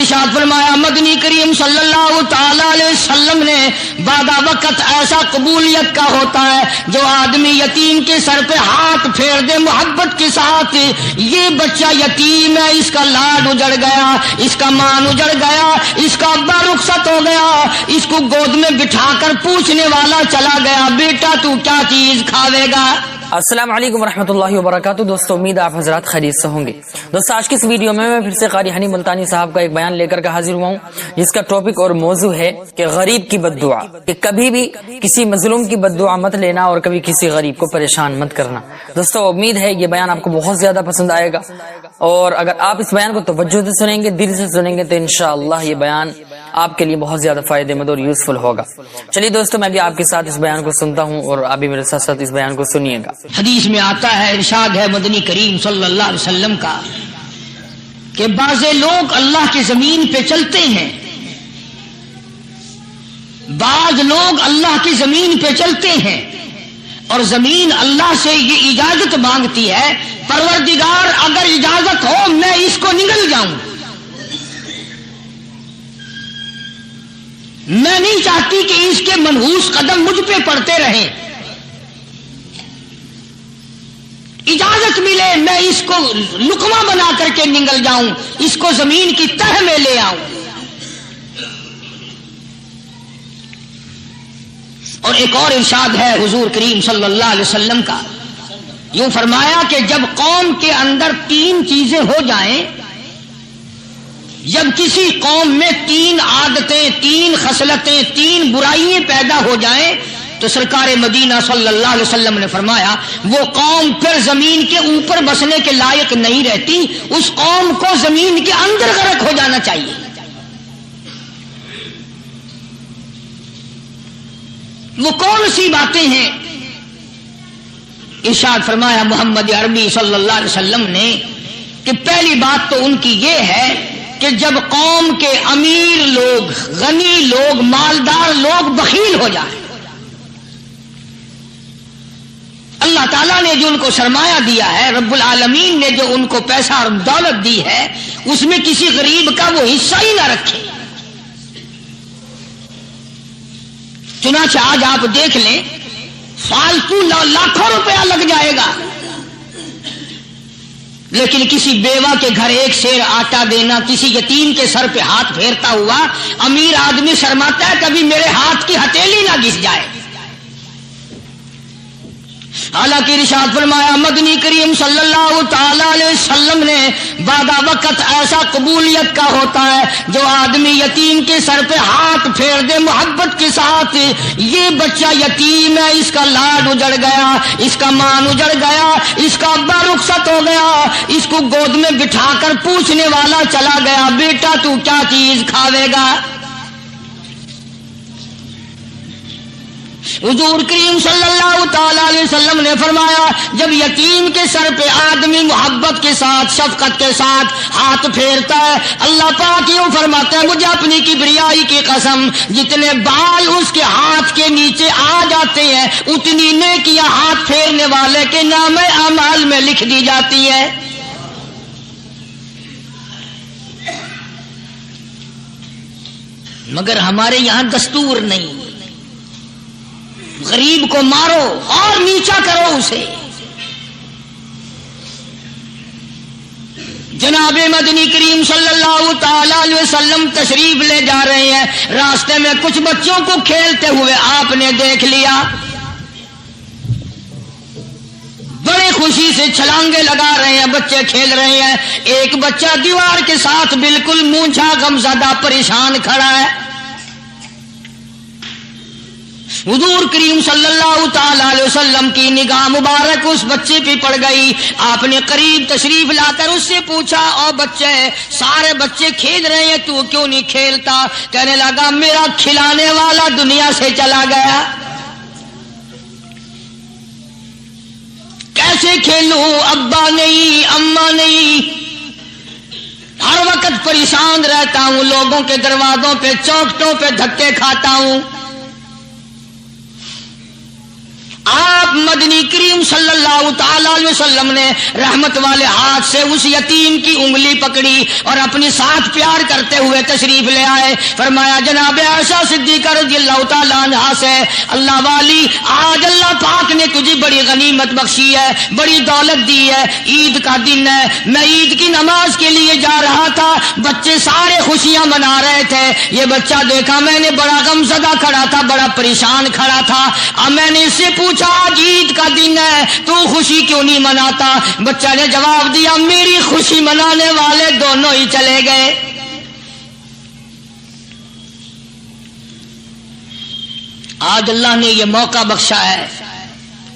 ارشاد فرمایا مدنی کریم صلی اللہ تعالی علیہ وسلم نے بعد وقت ایسا قبولیت کا ہوتا ہے جو آدمی یتیم کے سر پہ ہاتھ پھیر دے محبت کے ساتھ، یہ بچہ یتیم ہے، اس کا لاڈ اجڑ گیا، اس کا مان اجڑ گیا، اس کا ابا رخصت ہو گیا، اس کو گود میں بٹھا کر پوچھنے والا چلا گیا بیٹا تو کیا چیز کھاوے گا۔ السلام علیکم ورحمۃ اللہ وبرکاتہ۔ دوستو امید آپ حضرات خیریت سے ہوں گے۔ دوستو آج کی اس ویڈیو میں پھر سے قاری ہنی ملتانی صاحب کا ایک بیان لے کر حاضر ہوا ہوں، جس کا ٹاپک اور موضوع ہے کہ غریب کی بد دعا، کہ کبھی بھی کسی مظلوم کی بد دعا مت لینا اور کبھی کسی غریب کو پریشان مت کرنا۔ دوستو امید ہے یہ بیان آپ کو بہت زیادہ پسند آئے گا، اور اگر آپ اس بیان کو توجہ سے سنیں گے، دل سے سنیں گے، تو انشاءاللہ یہ بیان آپ کے لیے بہت زیادہ فائدہ مند اور یوزفل ہوگا۔ چلیے دوستو میں بھی آپ کے ساتھ اس بیان کو سنتا ہوں اور آپ بھی میرے ساتھ ساتھ اس بیان کو سنیے گا۔ حدیث میں آتا ہے، ارشاد ہے مدنی کریم صلی اللہ علیہ وسلم کا کہ بعض لوگ اللہ کی زمین پہ چلتے ہیں، بعض لوگ اللہ کی زمین پہ چلتے ہیں اور زمین اللہ سے یہ اجازت مانگتی ہے، پروردگار اگر اجازت ہو میں اس کو نگل جاؤں، میں نہیں چاہتی کہ اس کے منحوس قدم مجھ پہ پڑتے رہیں، اجازت ملے میں اس کو لقمہ بنا کر کے نگل جاؤں، اس کو زمین کی تہ میں لے آؤں۔ اور ایک اور ارشاد ہے حضور کریم صلی اللہ علیہ وسلم کا، یوں فرمایا کہ جب قوم کے اندر تین چیزیں ہو جائیں، جب کسی قوم میں تین عادتیں، تین خصلتیں، تین برائیاں پیدا ہو جائیں، تو سرکار مدینہ صلی اللہ علیہ وسلم نے فرمایا وہ قوم پھر زمین کے اوپر بسنے کے لائق نہیں رہتی، اس قوم کو زمین کے اندر غرق ہو جانا چاہیے۔ وہ کون سی باتیں ہیں؟ ارشاد فرمایا محمد عربی صلی اللہ علیہ وسلم نے کہ پہلی بات تو ان کی یہ ہے کہ جب قوم کے امیر لوگ، غنی لوگ، مالدار لوگ بخیل ہو جائیں، اللہ تعالیٰ نے جو ان کو سرمایہ دیا ہے، رب العالمین نے جو ان کو پیسہ اور دولت دی ہے، اس میں کسی غریب کا وہ حصہ ہی نہ رکھے۔ چنانچہ آج آپ دیکھ لیں فالتو لاکھوں روپیہ لگ جائے گا، لیکن کسی بیوہ کے گھر ایک سیر آٹا دینا، کسی یتیم کے سر پہ ہاتھ پھیرتا ہوا امیر آدمی شرماتا ہے کبھی میرے ہاتھ کی ہتھیلی نہ گھس جائے۔ حالانکہ ارشاد فرمایا مدنی کریم صلی اللہ تعالی علیہ وسلم نے بعد وقت ایسا قبولیت کا ہوتا ہے جو آدمی یتیم کے سر پہ ہاتھ پھیر دے محبت کے ساتھ، یہ بچہ یتیم ہے، اس کا لاڈ اجڑ گیا، اس کا مان اجڑ گیا، اس کا ابا رخصت ہو گیا، اس کو گود میں بٹھا کر پوچھنے والا چلا گیا بیٹا تو کیا چیز کھاوے گا۔ حضور کریم صلی اللہ تعالی علیہ وسلم نے فرمایا جب یتیم کے سر پہ آدمی محبت کے ساتھ، شفقت کے ساتھ ہاتھ پھیرتا ہے، اللہ پاک یوں فرماتا ہے مجھے اپنی کبریائی کی قسم جتنے بال اس کے ہاتھ کے نیچے آ جاتے ہیں اتنی نیکیاں ہاتھ پھیرنے والے کے نام اعمال میں لکھ دی جاتی ہے۔ مگر ہمارے یہاں دستور نہیں، غریب کو مارو اور نیچا کرو اسے۔ جناب مدنی کریم صلی اللہ تعالی علیہ وسلم تشریف لے جا رہے ہیں، راستے میں کچھ بچوں کو کھیلتے ہوئے آپ نے دیکھ لیا، بڑے خوشی سے چھلانگے لگا رہے ہیں، بچے کھیل رہے ہیں، ایک بچہ دیوار کے ساتھ بالکل مونچھا غمزدہ پریشان کھڑا ہے۔ حضور کریم صلی اللہ تعالی علیہ وسلم کی نگاہ مبارک اس بچے پہ پڑ گئی، آپ نے قریب تشریف لا کر اس سے پوچھا او بچے، سارے بچے کھیل رہے ہیں تو کیوں نہیں کھیلتا؟ کہنے لگا میرا کھلانے والا دنیا سے چلا گیا، کیسے کھیلوں، ابا نہیں، اماں نہیں، ہر وقت پریشان رہتا ہوں، لوگوں کے دروازوں پہ چوکھٹوں پہ دھکے کھاتا ہوں۔ آپ مدنی کریم صلی اللہ تعالی علیہ وسلم نے رحمت والے ہاتھ سے اس یتیم کی انگلی پکڑی اور اپنی ساتھ پیار کرتے ہوئے تشریف لے آئے. فرمایا جناب عائشہ صدیقہ رضی اللہ تعالی عنہا سے, اللہ والی آج اللہ پاک نے تجھے بڑی غنیمت بخشی ہے, بڑی دولت دی ہے, عید کا دن ہے, میں عید کی نماز کے لیے جا رہا تھا, بچے سارے خوشیاں منا رہے تھے, یہ بچہ دیکھا میں نے بڑا غمزدہ کھڑا تھا, بڑا پریشان کھڑا تھا. اب میں نے اس سے پوچھا آج عید کا دن ہے تو خوشی کیوں نہیں مناتا؟ بچہ نے جواب دیا میری خوشی منانے والے دونوں ہی چلے گئے. آج اللہ نے یہ موقع بخشا ہے,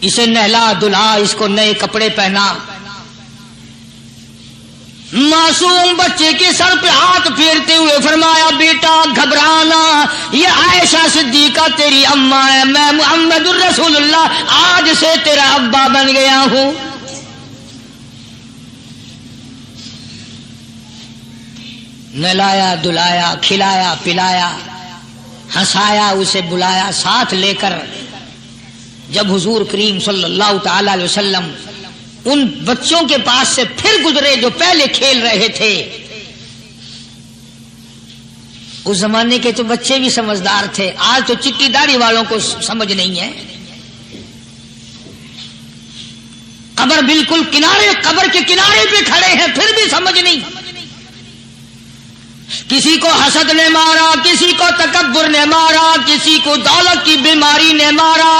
اسے نہلا دھلا, اس کو نئے کپڑے پہنا. معصوم بچے کے سر پہ ہاتھ پھیرتے ہوئے فرمایا بیٹا گھبرانا, یہ عائشہ صدیقہ تیری اماں ہے, میں محمد الرسول اللہ آج سے تیرا ابا بن گیا ہوں. نہلایا دھلایا, کھلایا پلایا, ہنسایا, اسے بلایا, ساتھ لے کر جب حضور کریم صلی اللہ تعالی علیہ وسلم ان بچوں کے پاس سے پھر گزرے جو پہلے کھیل رہے تھے. اس زمانے کے تو بچے بھی سمجھدار تھے, آج تو چٹی داڑھی والوں کو سمجھ نہیں ہے. قبر بالکل کنارے, قبر کے کنارے پہ کھڑے ہیں پھر بھی سمجھ نہیں. کسی کو حسد نے مارا, کسی کو تکبر نے مارا, کسی کو دولت کی بیماری نے مارا,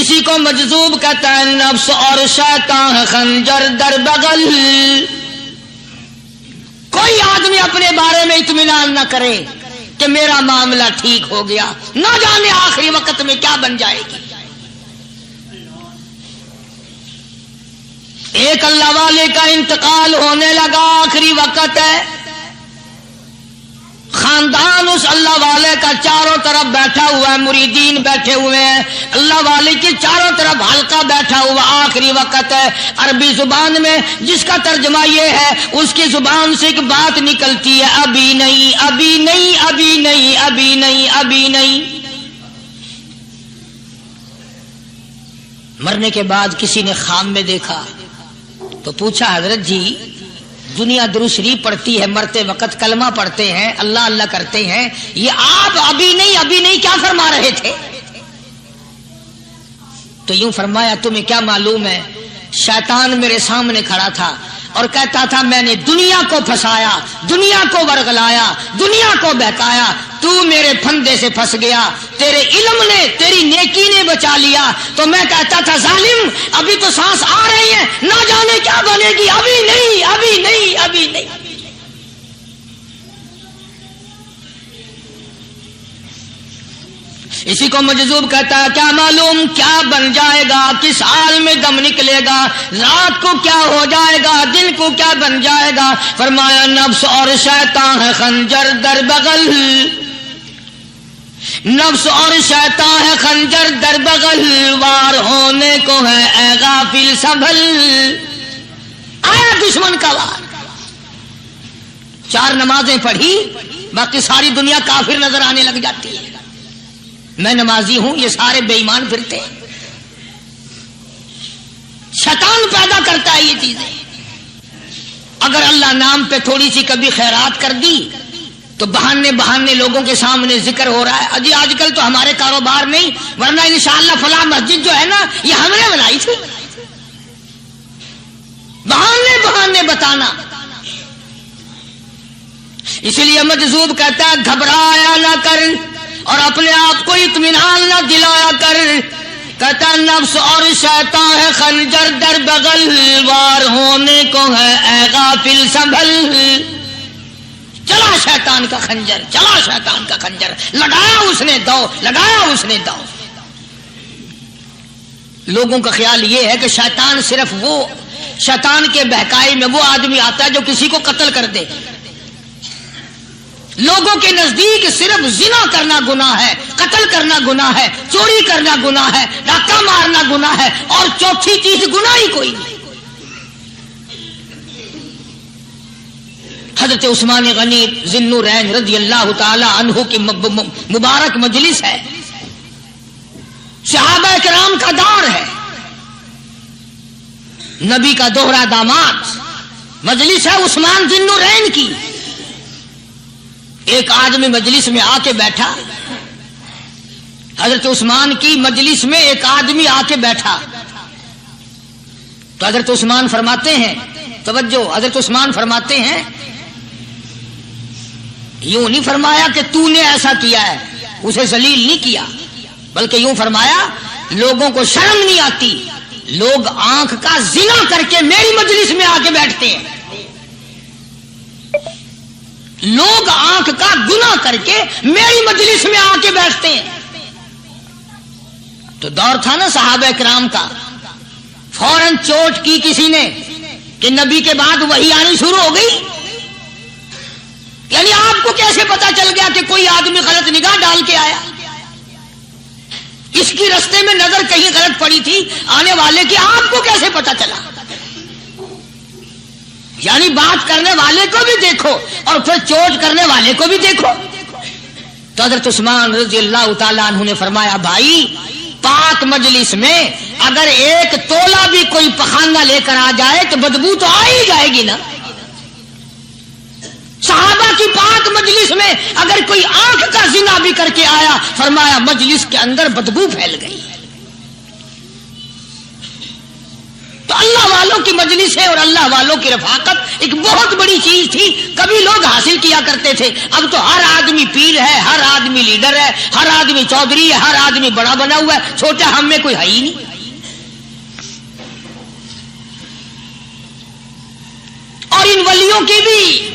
اسی کو مجذوب کہتا ہے. نفس اور شیطان خنجر در بغل. کوئی آدمی اپنے بارے میں اطمینان نہ کرے کہ میرا معاملہ ٹھیک ہو گیا, نہ جانے آخری وقت میں کیا بن جائے گی. ایک اللہ والے کا انتقال ہونے لگا, آخری وقت ہے. خاندان اس اللہ والے کا چاروں طرف بیٹھا ہوا ہے, مریدین بیٹھے ہوئے ہیں, اللہ والے کی چاروں طرف حلقہ بیٹھا ہوا, آخری وقت ہے. عربی زبان میں جس کا ترجمہ یہ ہے, اس کی زبان سے ایک بات نکلتی ہے, ابھی نہیں, ابھی نہیں, ابھی نہیں, ابھی نہیں, ابھی نہیں. مرنے کے بعد کسی نے خواب میں دیکھا تو پوچھا حضرت جی دنیا درود شریف پڑھتی ہے, مرتے وقت کلمہ پڑھتے ہیں, اللہ اللہ کرتے ہیں, یہ آپ ابھی نہیں ابھی نہیں کیا فرما رہے تھے؟ تو یوں فرمایا تمہیں کیا معلوم ہے, شیطان میرے سامنے کھڑا تھا اور کہتا تھا میں نے دنیا کو پھنسایا, دنیا کو ورغلایا, دنیا کو بہکایا, تو میرے پھندے سے پھنس گیا, تیرے علم نے, تیری نیکی نے بچا لیا. تو میں کہتا تھا ظالم ابھی تو سانس آ رہی ہے, نہ جانے کیا بنے گی, ابھی نہیں, ابھی نہیں, ابھی نہیں. اسی کو مجذوب کہتا ہے کیا معلوم کیا بن جائے گا, کس حال میں دم نکلے گا, رات کو کیا ہو جائے گا, دن کو کیا بن جائے گا. فرمایا نفس اور شیطان ہے خنجر در بغل, نفس اور شیطان ہے خنجر در بغل, وار ہونے کو ہے اے غافل سنبھل. آیا دشمن کا وار. 4 نمازیں پڑھی, باقی ساری دنیا کافر نظر آنے لگ جاتی ہے. میں نمازی ہوں, یہ سارے بے ایمان پھرتے ہیں. شیطان پیدا کرتا ہے یہ چیزیں. اگر اللہ نام پہ تھوڑی سی کبھی خیرات کر دی تو بہانے بہانے لوگوں کے سامنے ذکر ہو رہا ہے, اجی آج کل تو ہمارے کاروبار نہیں, ورنہ انشاءاللہ فلاں مسجد جو ہے نا یہ ہم نے بنائی تھی. بہانے بہانے بتانا. اسی لیے مجذوب کہتا ہے گھبرایا نہ کر اور اپنے آپ کو اطمینان نہ دلایا کر. کہتا نفس اور شیطان ہے خنجر در بغل, وار ہونے کو ہے اے غافل سنبھل. چلا شیطان کا خنجر, چلا شیطان کا خنجر, لگایا اس نے دو, لگایا اس نے دو. لوگوں کا خیال یہ ہے کہ شیطان صرف وہ, شیطان کے بہکائی میں وہ آدمی آتا ہے جو کسی کو قتل کر دے. لوگوں کے نزدیک صرف زنا کرنا گناہ ہے, قتل کرنا گناہ ہے, چوری کرنا گناہ ہے, ڈاکہ مارنا گناہ ہے, اور چوتھی چیز گناہ ہی کوئی نہیں. حضرت عثمان غنی ذی النورین رضی اللہ تعالی عنہ کی مبارک مجلس ہے. صحابہ کرام کا دور ہے، نبی کا دوہرا داماد، مجلس ہے عثمان ذی النورین کی. ایک آدمی مجلس میں آ کے بیٹھا، حضرت عثمان کی مجلس میں ایک آدمی آ کے بیٹھا تو حضرت عثمان فرماتے ہیں، توجہ، حضرت عثمان فرماتے ہیں، یوں نہیں فرمایا کہ تو نے ایسا کیا ہے، اسے ذلیل نہیں کیا، بلکہ یوں فرمایا لوگوں کو شرم نہیں آتی، لوگ آنکھ کا زنا کر کے میری مجلس میں آ کے بیٹھتے ہیں، لوگ آنکھ کا گناہ کر کے میری مجلس میں آ کے بیٹھتے ہیں. تو دور تھا نا صحابہ کرام کا، فوراً چوٹ کی کسی نے کہ نبی کے بعد وحی آنی شروع ہو گئی. یعنی آپ کو کیسے پتا چل گیا کہ کوئی آدمی غلط نگاہ ڈال کے آیا؟ اس کی رستے میں نظر کہیں غلط پڑی تھی آنے والے کی، آپ کو کیسے پتا چلا؟ یعنی بات کرنے والے کو بھی دیکھو اور پھر چوٹ کرنے والے کو بھی دیکھو. تو حضرت عثمان رضی اللہ تعالیٰ عنہ نے فرمایا، بھائی پاک مجلس میں اگر ایک تولا بھی کوئی پخانہ لے کر آ جائے تو بدبو تو آ ہی جائے گی نا. صحابہ کی پاک مجلس میں اگر کوئی آنکھ کا زنا بھی کر کے آیا، فرمایا مجلس کے اندر بدبو پھیل گئی. تو اللہ والوں کی مجلس ہے اور اللہ والوں کی رفاقت ایک بہت بڑی چیز تھی. کبھی لوگ حاصل کیا کرتے تھے، اب تو ہر آدمی پیر ہے، ہر آدمی لیڈر ہے، ہر آدمی چودھری ہے، ہر آدمی بڑا بنا ہوا ہے، چھوٹا ہم میں کوئی ہے ہی نہیں. اور ان ولیوں کی بھی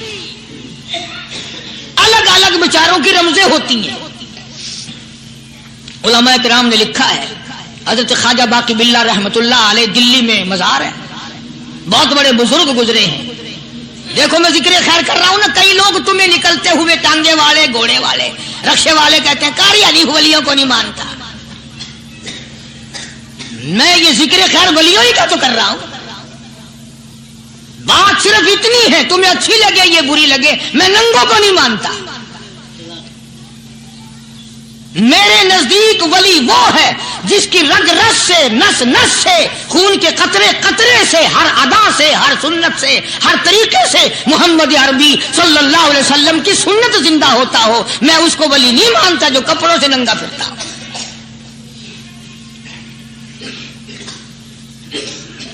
الگ الگ بچاروں کی رمزیں ہوتی ہیں. علماء کرام نے لکھا ہے، حضرت خواجہ باقی باللہ رحمت اللہ علیہ دلی میں مزار ہے، بہت بڑے بزرگ گزرے ہیں. دیکھو میں ذکر خیر کر رہا ہوں نا، کئی لوگ تمہیں نکلتے ہوئے ٹانگے والے، گھوڑے والے، رکشے والے کہتے ہیں قاری علی ولیوں کو نہیں مانتا. میں یہ ذکر خیر ولیوں ہی کا تو کر رہا ہوں. بات صرف اتنی ہے، تمہیں اچھی لگے یہ بری لگے، میں ننگوں کو نہیں مانتا. میرے نزدیک ولی وہ ہے جس کی رگ رس سے، نس نس سے، خون کے قطرے قطرے سے، ہر ادا سے، ہر سنت سے، ہر طریقے سے محمد عربی صلی اللہ علیہ وسلم کی سنت زندہ ہوتا ہو. میں اس کو ولی نہیں مانتا جو کپڑوں سے ننگا پھرتا ہو.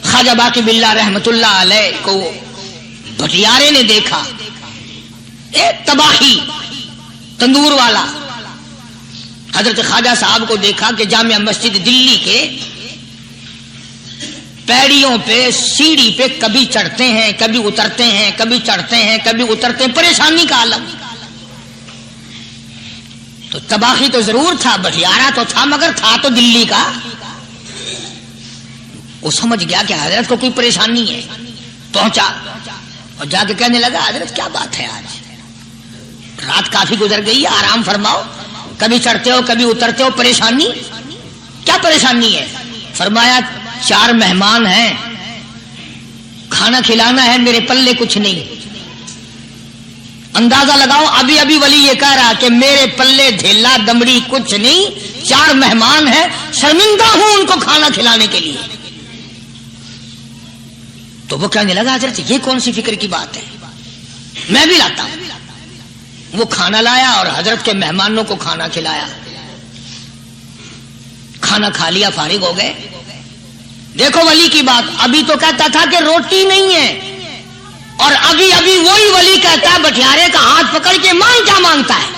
خواجہ باقی باللہ رحمت اللہ علیہ کو بھٹیارے نے دیکھا، ایک تباہی تندور والا. حضرت خواجہ صاحب کو دیکھا کہ جامع مسجد دلی کے پیڑیوں پہ، سیڑھی پہ کبھی چڑھتے ہیں، کبھی اترتے ہیں، کبھی چڑھتے ہیں، کبھی اترتے ہیں، پریشانی کا عالم. تو تباہی تو ضرور تھا، بھٹیارا تو تھا، مگر تھا تو دلی کا. وہ سمجھ گیا کہ حضرت کو کوئی پریشانی ہے. پہنچا اور جا کے کہنے لگا، حضرت کیا بات ہے، آج رات کافی گزر گئی ہے، آرام فرماؤ، کبھی چڑھتے ہو کبھی اترتے ہو، پریشانی کیا پریشانی ہے؟ فرمایا 4 مہمان ہیں، کھانا کھلانا ہے، میرے پلے کچھ نہیں. اندازہ لگاؤ، ابھی ابھی ولی یہ کہہ رہا کہ میرے پلے دھیلا دمڑی کچھ نہیں، 4 مہمان ہیں، شرمندہ ہوں ان کو کھانا کھلانے کے لیے. تو وہ کہنے لگا، حضرت یہ کون سی فکر کی بات ہے، میں بھی لاتا ہوں. وہ کھانا لایا اور حضرت کے مہمانوں کو کھانا کھلایا. کھانا کھا لیا، فارغ ہو گئے. دیکھو ولی کی بات، ابھی تو کہتا تھا کہ روٹی نہیں ہے، اور ابھی ابھی وہی ولی کہتا ہے بٹیارے کا ہاتھ پکڑ کے مانگ کیا مانگتا ہے،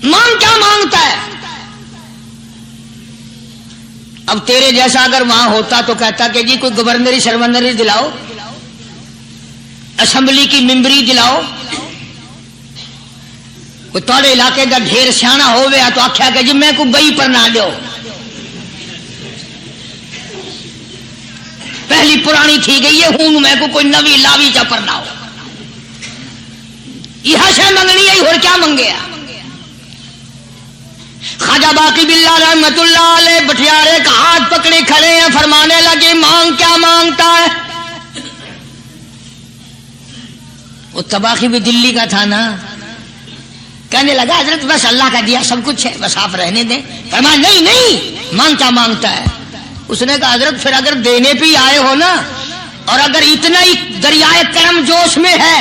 مانگ کیا مانگتا ہے. اب تیرے جیسا اگر وہاں ہوتا تو کہتا کہ جی کوئی گورنری سرمنری دلاؤ، اسمبلی کی ممبری دلاؤ. کوئی تھوڑے علاقے کا ڈھیر سیاح ہو گیا تو آخیا کہ جی میں کو بئی پر نہ دو، پہلی پرانی تھی گئی ہے ہوں میں کو کوئی نوی لاوی چا پر نہ ہو. یہ شے منگنی ہے اور کیا منگے. خواجہ باقی باللہ رحمت اللہ علیہ بٹیارے کا ہاتھ پکڑے کھڑے ہیں، فرمانے لگے مانگ کیا مانگتا ہے. وہ تباہی بھی دلی کا تھا نا، کہنے لگا حضرت بس اللہ کا دیا سب کچھ ہے، بس آپ رہنے دیں۔ فرمایا نہیں نہیں، مانگتا مانگتا ہے۔ اس نے کہا حضرت پھر اگر دینے پہ آئے ہو نا، اور اگر اتنا ہی دریائے کرم جوش میں ہے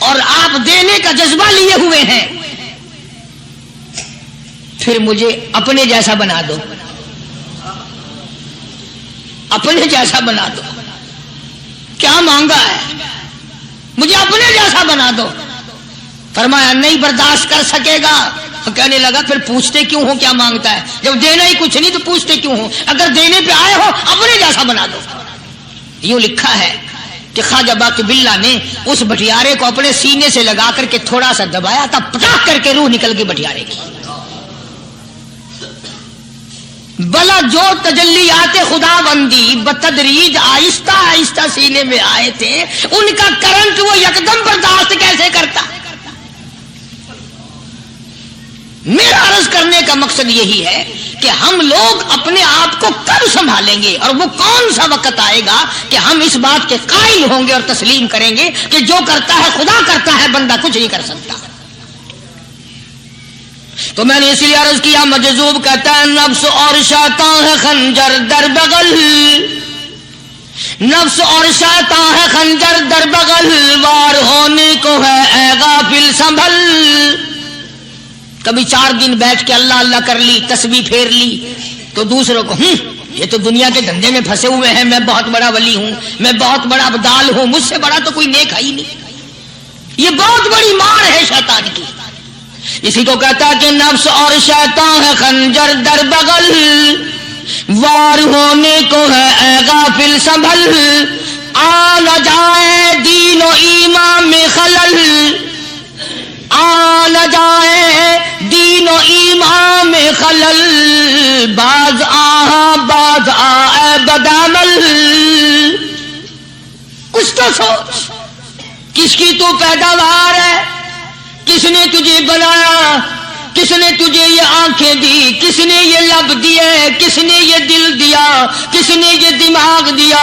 اور آپ دینے کا جذبہ لیے ہوئے ہیں، پھر مجھے اپنے جیسا بنا دو، اپنے جیسا بنا دو۔ کیا مانگا ہے؟ مجھے اپنے جیسا بنا دو۔ فرمایا نہیں برداشت کر سکے گا۔ کہنے لگا پھر پوچھتے کیوں ہو کیا مانگتا ہے؟ جب دینا ہی کچھ نہیں تو پوچھتے کیوں ہو؟ اگر دینے پہ آئے ہو اپنے جیسا بنا دو۔ یوں لکھا ہے کہ خواجہ باقی باللہ نے اس بٹیارے کو اپنے سینے سے لگا کر کے تھوڑا سا دبایا تھا، پٹاخ کر کے روح نکل گئی بٹیارے کی۔ بلا جو تجلیات خدا بندی بتدریج آہستہ آہستہ سینے میں آئے تھے، ان کا کرنٹ وہ یکدم برداشت کیسے کرتا؟ میرا عرض کرنے کا مقصد یہی ہے کہ ہم لوگ اپنے آپ کو کب سنبھالیں گے، اور وہ کون سا وقت آئے گا کہ ہم اس بات کے قائل ہوں گے اور تسلیم کریں گے کہ جو کرتا ہے خدا کرتا ہے، بندہ کچھ نہیں کر سکتا۔ تو میں نے اس لیے عرض کیا، مجذوب کہتا ہے نفس اور شیطان ہے خنجر در بغل، نفس اور شیطان ہے خنجر در بغل، وار ہونے کو ہے اے غافل سنبھل۔ کبھی 4 دن بیٹھ کے اللہ اللہ کر لی، تسبیح پھیر لی، تو دوسروں کو یہ تو دنیا کے دھندے میں پھنسے ہوئے ہیں، میں بہت بڑا ولی ہوں، میں بہت بڑا ابدال ہوں، مجھ سے بڑا تو کوئی نیک ہے ہی نہیں۔ یہ بہت بڑی مار ہے شیطان کی۔ اسی کو کہتا کہ نفس اور شیطان ہے خنجر در بغل، وار ہونے کو ہے اے غافل سنبھل، آ نہ جائے دین و ایمان میں خلل، آ نہ جائے دین و ایمان میں خلل، باز آ بدعمل۔ کچھ تو سوچ، کس کی تو پیداوار ہے؟ کس نے تجھے بنایا؟ کس نے تجھے یہ آنکھیں دی؟ کس نے یہ لب دیے؟ کس نے یہ دل دیا؟ کس نے یہ دماغ دیا؟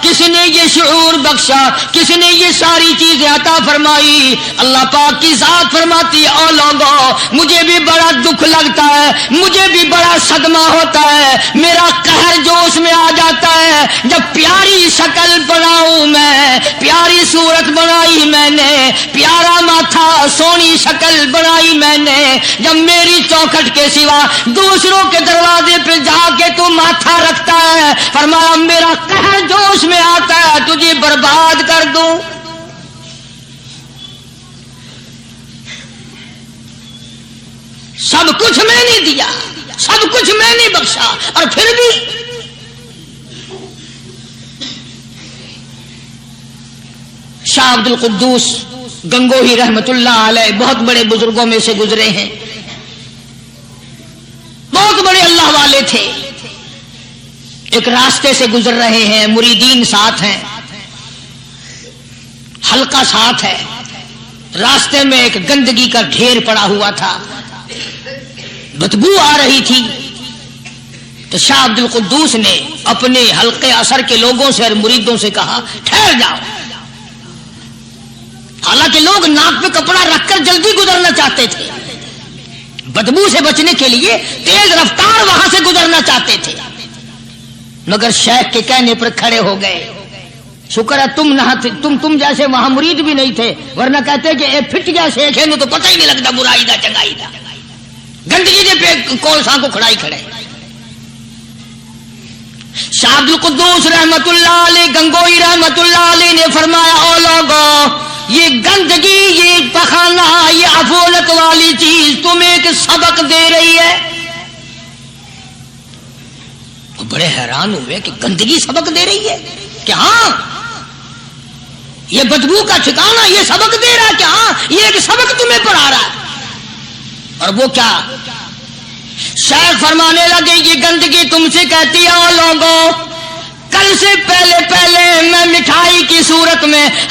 کس نے یہ شعور بخشا؟ کس نے یہ ساری چیزیں عطا فرمائی؟ اللہ پاک کی ذات فرماتی ہے او لوگوں، مجھے بھی بڑا دکھ لگتا ہے، مجھے بھی بڑا صدمہ ہوتا ہے، میرا قہر جوش میں آ جاتا ہے جب پیاری شکل بناؤں میں، پیاری صورت بنائی میں نے، پیارا ماتھا سونی شکل بنائی میں نے، جب میری چوکھٹ کے سوا دوسروں کے دروازے پہ جا کے تو ماتھا رکھتا ہے، فرمایا میرا قہر جوش میں آتا ہے تجھے برباد کر دوں۔ سب کچھ میں نے دیا، سب کچھ میں نے بخشا، اور پھر بھی شاہ عبد القدوس گنگوہی رحمت اللہ علیہ بہت بڑے بزرگوں میں سے گزرے ہیں، بہت بڑے اللہ والے تھے۔ ایک راستے سے گزر رہے ہیں، مریدین ساتھ ہیں، حلقہ ساتھ ہے، راستے میں ایک گندگی کا ڈھیر پڑا ہوا تھا، بدبو آ رہی تھی۔ تو شاہ عبد القدوس نے اپنے حلقے اثر کے لوگوں سے اور مریدوں سے کہا ٹھہر جاؤ۔ حالانکہ لوگ ناک پہ کپڑا رکھ کر جلدی گزرنا چاہتے تھے، بدبو سے بچنے کے لیے تیز رفتار وہاں سے گزرنا چاہتے تھے، مگر شیخ کے کہنے پر کھڑے ہو گئے۔ شکر ہے تم نہ تم جیسے وہاں مرید بھی نہیں تھے، ورنہ کہتے کہ اے پھٹ گیا شیخ ہے تو پتہ ہی نہیں لگتا برائی دا چنگائی دا، گندگی دے پہ کون سا کو کھڑائی کھڑے۔ شاہ عبد القدوس رحمت اللہ علیہ گنگوئی رحمت اللہ علیہ نے فرمایا او لوگوں، یہ گندگی، یہ پخانہ، یہ افولت والی چیز تمہیں ایک سبق دے رہی ہے۔ وہ بڑے حیران ہوئے کہ گندگی سبق دے رہی ہے کہ ہاں یہ بدبو کا ٹھکانہ یہ سبق دے رہا ہے کہ ہاں یہ ایک سبق تمہیں پڑھا رہا ہے۔ اور وہ کیا؟ شیخ فرمانے لگے یہ گندگی تم سے کہتی ہے او لوگوں، کل سے پہلے میں مٹھائی کی صورت میں